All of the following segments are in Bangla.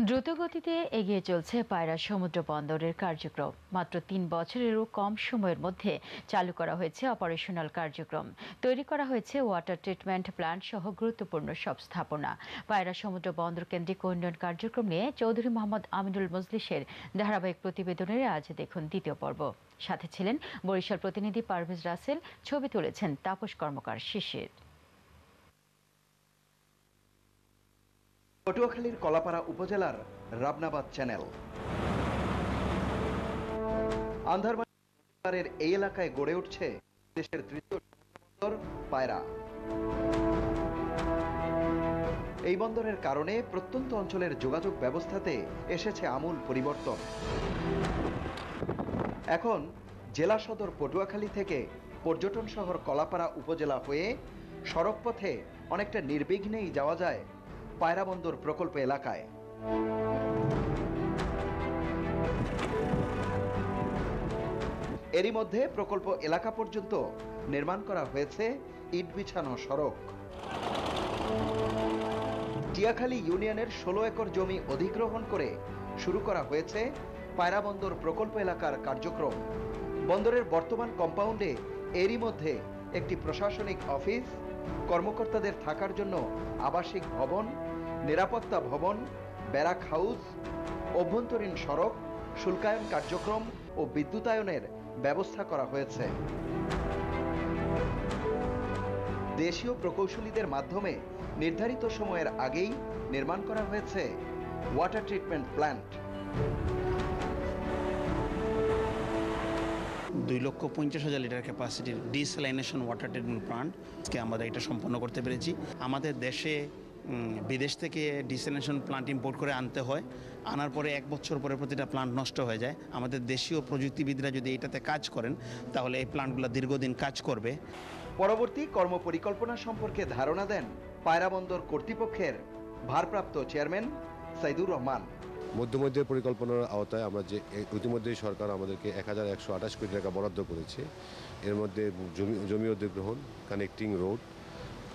দ্রুতগতিতে এগিয়ে চলছে পায়রা সমুদ্র বন্দরের কার্যক্রম। মাত্র ৩ বছরেরও কম সময়ের মধ্যে চালু করা হয়েছে অপারেশনাল কার্যক্রম। তৈরি করা হয়েছে ওয়াটার ট্রিটমেন্ট প্ল্যান্ট সহ গুরুত্বপূর্ণ সব স্থাপনা। পায়রা সমুদ্র বন্দর কেন্দ্রিক উন্নয়ন কার্যক্রম নিয়ে চৌধুরী মোহাম্মদ আমিনুল মজলিসের ধারাবাহিক প্রতিবেদনের আজ দেখুন দ্বিতীয় পর্ব। সাথে ছিলেন বরিশাল প্রতিনিধি পারভেজ রাসেল, ছবি তুলেছেন তাপস কর্মকার শিশির। পটুয়াখালীর কলাপাড়া উপজেলার রাবনাবাদ চ্যানেল আন্ধারবাড়ির এই এলাকায় গড়ে উঠছে দেশের তৃতীয় বন্দর পায়রা। এই বন্দরের কারণে প্রত্যন্ত অঞ্চলের যোগাযোগ ব্যবস্থাতে এসেছে আমূল পরিবর্তন। এখন জেলা সদর পটুয়াখালী থেকে পর্যটন শহর কলাপাড়া উপজেলা হয়ে সড়কপথে অনেকটা নির্বিঘ্নেই যাওয়া যায় পায়রা বন্দর প্রকল্প এলাকায়। এরই মধ্যে প্রকল্প এলাকা পর্যন্ত নির্মাণ করা হয়েছে ইট বিছানো সড়ক। টিয়াখালী ইউনিয়নের ১৬ একর জমি অধিগ্রহণ করে শুরু করা হয়েছে পায়রা বন্দর প্রকল্প এলাকার কার্যক্রম। বন্দরের বর্তমান কম্পাউন্ডে এরই মধ্যে একটি প্রশাসনিক অফিস, কর্মকর্তাদের থাকার জন্য আবাসিক ভবন, নিরাপত্তা ভবন, ব্যারাক হাউস, অভ্যন্তরীণ সড়ক, শুল্কায়ন কার্যক্রম ও বিদ্যুতায়নের ব্যবস্থা করা হয়েছে। দেশীয় প্রকৌশলীদের মাধ্যমে নির্ধারিত সময়ের আগেই নির্মাণ করা হয়েছে ওয়াটার ট্রিটমেন্ট প্ল্যান্ট। 2,50,000 লিটার ক্যাপাসিটির ডিস্যালিনেশন ওয়াটার ট্রিটমেন্ট প্ল্যান্ট আজকে আমরা এটা সম্পন্ন করতে পেরেছি। আমাদের দেশে বিদেশ থেকে ডিস্যালিনেশন প্ল্যান্ট ইম্পোর্ট করে আনতে হয়, আনার পরে 1 বছর পরে প্রতিটা প্ল্যান্ট নষ্ট হয়ে যায়। আমাদের দেশীয় প্রযুক্তিবিদরা যদি এটাতে কাজ করেন তাহলে এই প্ল্যান্টগুলো দীর্ঘদিন কাজ করবে। পরবর্তী কর্মপরিকল্পনা সম্পর্কে ধারণা দেন পায়রা বন্দর কর্তৃপক্ষের ভারপ্রাপ্ত চেয়ারম্যান সাইদুর রহমান। মধ্যমধ্যের পরিকল্পনার আওতায় আমরা যে ইতিমধ্যেই সরকার আমাদেরকে ১,১২৮ কোটি টাকা বরাদ্দ করেছে। এর মধ্যে জমি অধিগ্রহণ, কানেক্টিং রোড,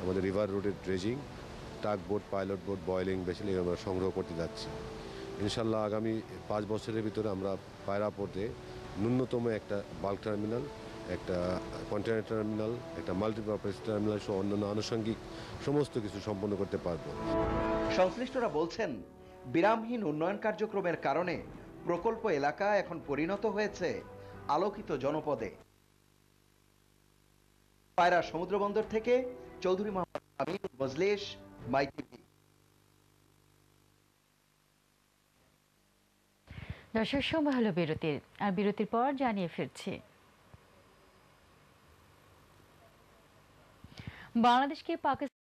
আমাদের রিভার রোডের dredging, tug boat, pilot boat, বয়েলিং ভেসেল আমরা সংগ্রহ করতে যাচ্ছি। ইনশাল্লাহ আগামী 5 বছরের ভিতরে আমরা পায়রা পোর্টে ন্যূনতম একটা বাল্ক টার্মিনাল, একটা কন্টেনার টার্মিনাল, একটা মাল্টিপারপাস টার্মিনাল সহ অন্যান্য আনুষঙ্গিক সমস্ত কিছু সম্পন্ন করতে পারব। সংশ্লিষ্টরা বলছেন, বিরামহীন উন্নয়ন কার্যক্রমের কারণে প্রকল্প এলাকা এখন পরিণত হয়েছে আলোকিত জনপদে। পায়রা সমুদ্র বন্দর থেকে চৌধুরী মোহাম্মদ আমিনুল মজলিস, মাই টিভি। দর্শক, সময় হলো বিরতির, আর বিরতির পর জানিয়ে ফিরছি। বাংলাদেশকে পাকিস্তান